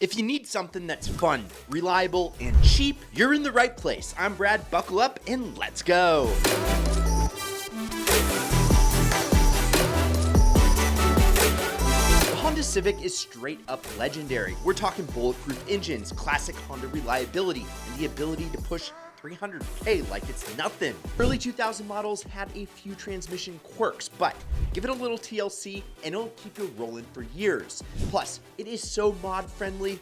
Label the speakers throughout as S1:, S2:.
S1: If you need something that's fun, reliable, and cheap, you're in the right place. I'm Brad, buckle up and let's go. The Honda Civic is straight up legendary. We're talking bulletproof engines, classic Honda reliability, and the ability to push 300K like it's nothing. Early 2000 models had a few transmission quirks, but give it a little TLC and it'll keep you rolling for years. Plus, it is so mod friendly.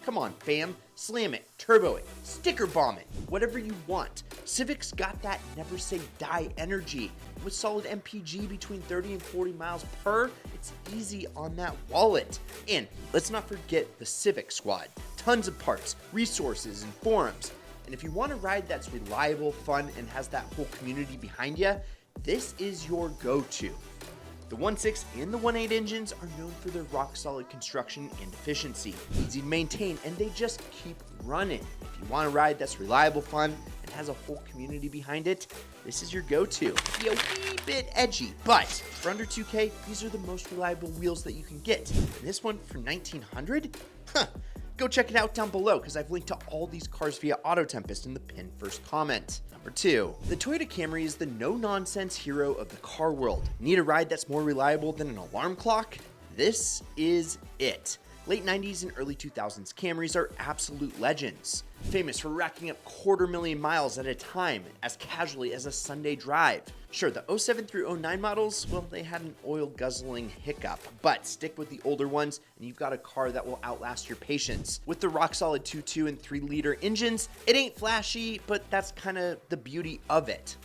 S1: Come on, fam, slam it, turbo it, sticker bomb it, whatever you want. Civic's got that never say die energy. With solid MPG between 30 and 40 miles per, it's easy on that wallet. And let's not forget the Civic Squad. Tons of parts, resources, and forums. And if you want a ride that's reliable, fun, and has that whole community behind you, this is your go-to. The 1.6 and the 1.8 engines are known for their rock-solid construction and efficiency. Easy to maintain, and they just keep running. If you want a ride that's reliable, fun, and has a whole community behind it, this is your go-to. Be a wee bit edgy, but for under 2K, these are the most reliable wheels that you can get. And this one for $1,900? Huh. Go check it out down below because I've linked to all these cars via Auto Tempest in the pinned first comment. Number 2. The Toyota Camry is the no-nonsense hero of the car world. Need a ride that's more reliable than an alarm clock? This is it. Late 90s and early 2000s Camrys are absolute legends. Famous for racking up 250,000 miles at a time as casually as a Sunday drive. Sure, the 07 through 09 models, well, they had an oil-guzzling hiccup, but stick with the older ones and you've got a car that will outlast your patience. With the rock-solid 2.2 and 3-liter engines, it ain't flashy, but that's kind of the beauty of it.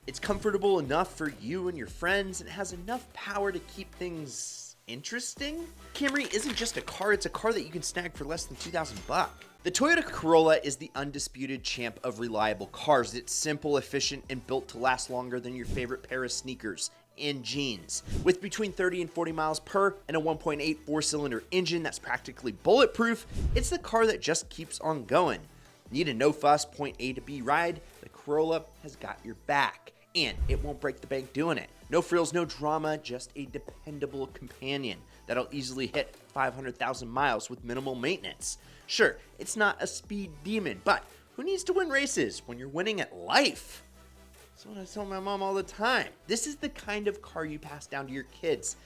S1: It's comfortable enough for you and your friends and has enough power to keep things interesting. Camry isn't just a car, it's a car that you can snag for less than $2,000. The Toyota Corolla is the undisputed champ of reliable cars. It's simple, efficient, and built to last longer than your favorite pair of sneakers and jeans. With between 30 and 40 miles per and a 1.8 4-cylinder engine that's practically bulletproof, it's the car that just keeps on going. Need a no-fuss point A to B ride? The Corolla has got your back. And it won't break the bank doing it. No frills, no drama, just a dependable companion that'll easily hit 500,000 miles with minimal maintenance. Sure, it's not a speed demon, but who needs to win races when you're winning at life? That's what I tell my mom all the time. This is the kind of car you pass down to your kids.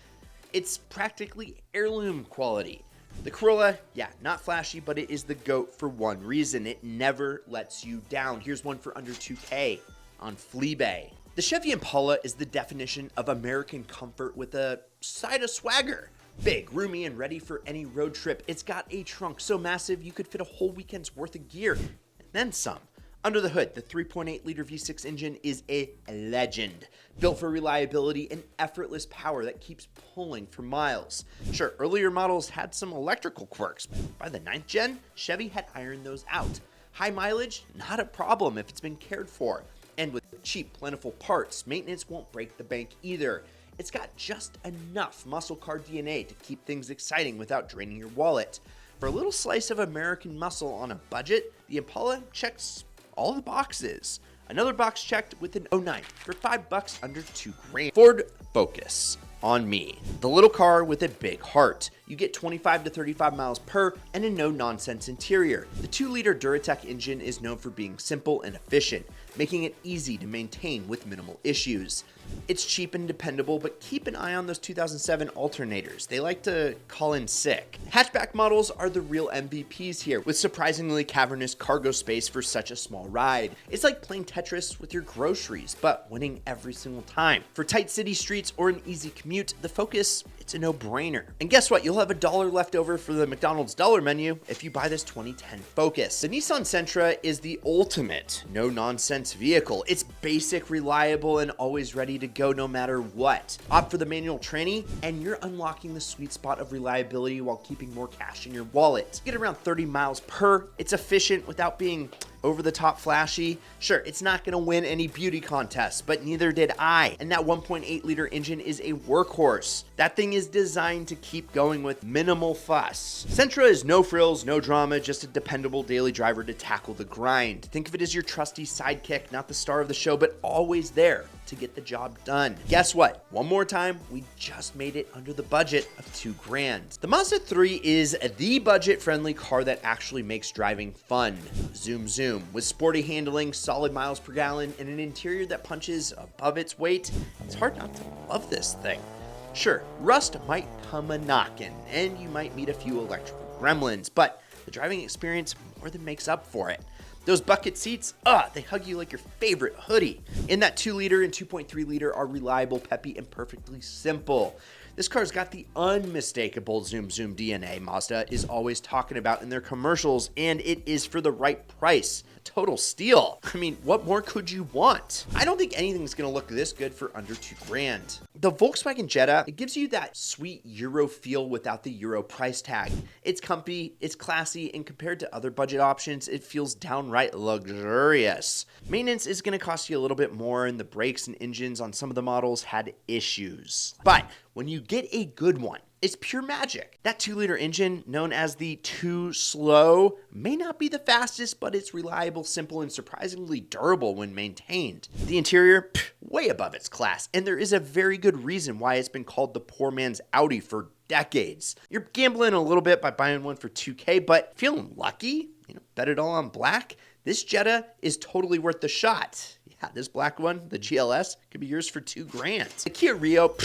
S1: It's practically heirloom quality. The Corolla, yeah, not flashy, but it is the GOAT for one reason. It never lets you down. Here's one for under 2K. On Fleabay. The Chevy Impala is the definition of American comfort with a side of swagger. Big, roomy, and ready for any road trip. It's got a trunk so massive you could fit a whole weekend's worth of gear, and then some. Under the hood, the 3.8-liter V6 engine is a legend. Built for reliability and effortless power that keeps pulling for miles. Sure, earlier models had some electrical quirks, but by the 9th gen, Chevy had ironed those out. High mileage? Not a problem if it's been cared for. And with cheap, plentiful parts, maintenance won't break the bank either. It's got just enough muscle car DNA to keep things exciting without draining your wallet. For a little slice of American muscle on a budget, the Impala checks all the boxes. Another box checked with an 09 for $5 under $2,000. Ford Focus on me. The little car with a big heart. You get 25 to 35 miles per and a no-nonsense interior. The 2-liter Duratec engine is known for being simple and efficient, making it easy to maintain with minimal issues. It's cheap and dependable, but keep an eye on those 2007 alternators. They like to call in sick. Hatchback models are the real MVPs here, with surprisingly cavernous cargo space for such a small ride. It's like playing Tetris with your groceries, but winning every single time. For tight city streets or an easy commute, the Focus, it's a no-brainer. And guess what? You'll have $1 left over for the McDonald's dollar menu if you buy this 2010 Focus. The Nissan Sentra is the ultimate no-nonsense vehicle. It's basic, reliable, and always ready to go no matter what. Opt for the manual tranny, and you're unlocking the sweet spot of reliability while keeping more cash in your wallet. Get around 30 miles per. It's efficient without being over-the-top flashy. Sure, it's not gonna win any beauty contests, but neither did I. And that 1.8-liter engine is a workhorse. That thing is designed to keep going with minimal fuss. Sentra is no frills, no drama, just a dependable daily driver to tackle the grind. Think of it as your trusty sidekick, not the star of the show, but always there. to get the job done. Guess what? One more time, we just made it under the budget of $2,000. The Mazda 3 is the budget-friendly car that actually makes driving fun. Zoom zoom. With sporty handling, solid miles per gallon, and an interior that punches above its weight, it's hard not to love this thing. Sure, rust might come a-knockin', and you might meet a few electrical gremlins, but the driving experience more than makes up for it. Those bucket seats, they hug you like your favorite hoodie. In that 2-liter and 2.3-liter are reliable, peppy, and perfectly simple. This car's got the unmistakable zoom zoom DNA Mazda is always talking about in their commercials, and it is for the right price. Total steal. I mean, what more could you want? I don't think anything's gonna look this good for under $2,000. The Volkswagen Jetta, it gives you that sweet Euro feel without the Euro price tag. It's comfy, it's classy, and compared to other budget options, it feels downright luxurious. Maintenance is gonna cost you a little bit more, and the brakes and engines on some of the models had issues. But when you get a good one, it's pure magic. That 2-liter engine, known as the 2 Slow, may not be the fastest, but it's reliable, simple, and surprisingly durable when maintained. The interior, way above its class, and there is a very good reason why it's been called the poor man's Audi for decades. You're gambling a little bit by buying one for $2,000, but feeling lucky, bet it all on black, this Jetta is totally worth the shot. Yeah, this black one, the GLS, could be yours for $2,000. The Kia Rio,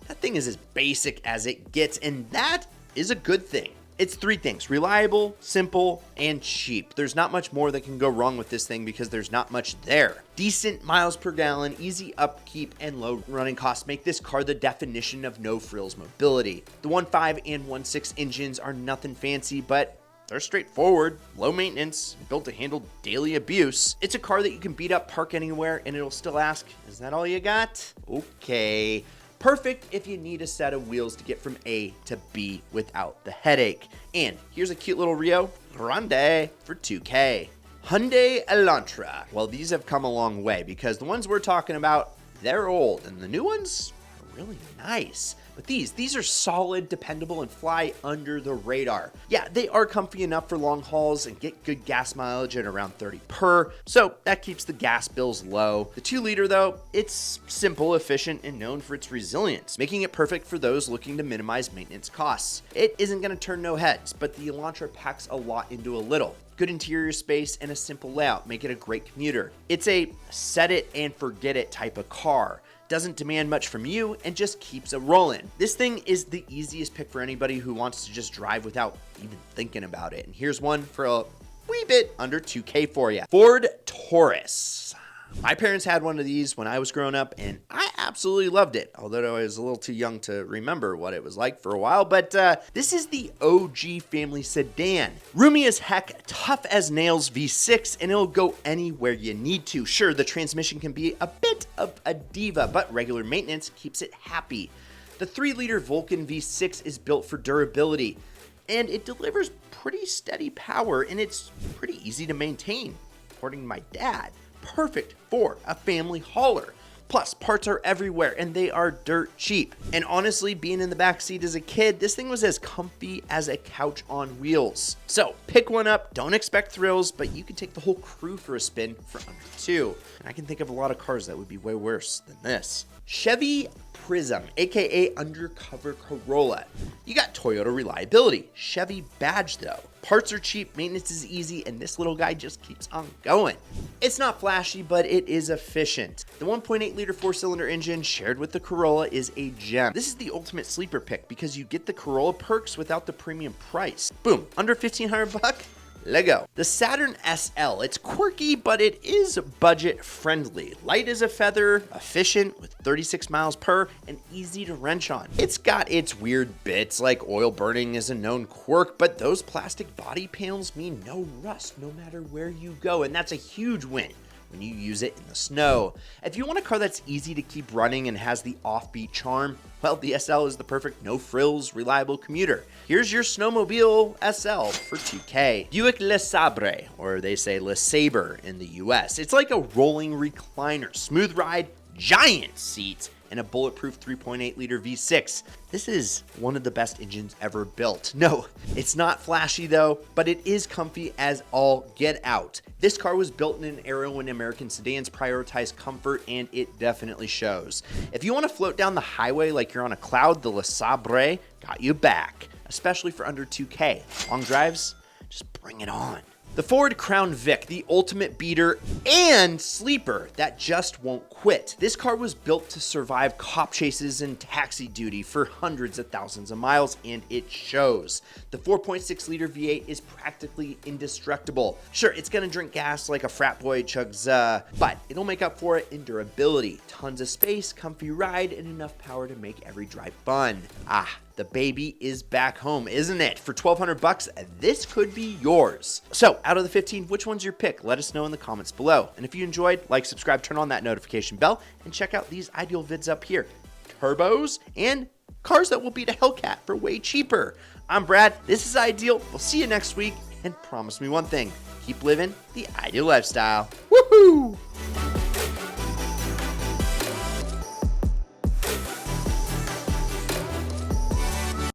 S1: that thing is as basic as it gets, and that is a good thing. It's 3 things: reliable, simple, and cheap. There's not much more that can go wrong with this thing because there's not much there. Decent miles per gallon, easy upkeep, and low running costs make this car the definition of no-frills mobility. The 1.5 and 1.6 engines are nothing fancy, but they're straightforward, low maintenance, built to handle daily abuse. It's a car that you can beat up, park anywhere, and it'll still ask, is that all you got? Okay. Perfect if you need a set of wheels to get from A to B without the headache. And here's a cute little Rio Grande for $2,000. Hyundai Elantra. Well, these have come a long way because the ones we're talking about, they're old, and the new ones are really nice. But these are solid, dependable, and fly under the radar. Yeah, they are comfy enough for long hauls and get good gas mileage at around 30 per, so that keeps the gas bills low. The 2-liter though, it's simple, efficient, and known for its resilience, making it perfect for those looking to minimize maintenance costs. It isn't gonna turn no heads, but the Elantra packs a lot into a little. Good interior space and a simple layout make it a great commuter. It's a set it and forget it type of car. Doesn't demand much from you, and just keeps it rolling. This thing is the easiest pick for anybody who wants to just drive without even thinking about it. And here's one for a wee bit under $2,000 for you. Ford Taurus. My parents had one of these when I was growing up, and I absolutely loved it, although I was a little too young to remember what it was like for a while. But this is the OG family sedan. Roomy as heck, tough as nails V6, and it'll go anywhere you need to. Sure, the transmission can be a bit of a diva, but regular maintenance keeps it happy. The 3-liter Vulcan V6 is built for durability, and it delivers pretty steady power, and it's pretty easy to maintain, according to my dad. Perfect for a family hauler. Plus, parts are everywhere and they are dirt cheap. And honestly, being in the back seat as a kid, this thing was as comfy as a couch on wheels. So pick one up, don't expect thrills, but you can take the whole crew for a spin for under $2,000. And I can think of a lot of cars that would be way worse than this. Chevy Prism, aka Undercover Corolla. You got Toyota reliability. Chevy badge though. Parts are cheap, maintenance is easy, and this little guy just keeps on going. It's not flashy, but it is efficient. The 1.8-liter 4-cylinder engine shared with the Corolla is a gem. This is the ultimate sleeper pick because you get the Corolla perks without the premium price. Boom, under $1,500. Lego. The Saturn SL, it's quirky, but it is budget friendly. Light as a feather, efficient with 36 miles per, and easy to wrench on. It's got its weird bits, like oil burning is a known quirk, but those plastic body panels mean no rust no matter where you go, and that's a huge win when you use it in the snow. If you want a car that's easy to keep running and has the offbeat charm, well, the SL is the perfect no-frills, reliable commuter. Here's your snowmobile SL for $2,000. Buick Le Sabre, or they say Le Sabre in the US. It's like a rolling recliner, smooth ride, giant seats, and a bulletproof 3.8-liter V6. This is one of the best engines ever built. No, it's not flashy though, but it is comfy as all get out. This car was built in an era when American sedans prioritized comfort, and it definitely shows. If you want to float down the highway like you're on a cloud, the Le Sabre got you back, especially for under $2K. Long drives? Just bring it on. The Ford Crown Vic, the ultimate beater and sleeper that just won't quit. This car was built to survive cop chases and taxi duty for hundreds of thousands of miles, and it shows. The 4.6-liter V8 is practically indestructible. Sure, it's gonna drink gas like a frat boy chugs, but it'll make up for it in durability. Tons of space, comfy ride, and enough power to make every drive fun. The baby is back home, isn't it? For $1,200, this could be yours. So, out of the 15, which one's your pick? Let us know in the comments below. And if you enjoyed, like, subscribe, turn on that notification bell, and check out these ideal vids up here. Turbos and cars that will beat a Hellcat for way cheaper. I'm Brad, this is Ideal. We'll see you next week, and promise me one thing, keep living the ideal lifestyle. Woohoo!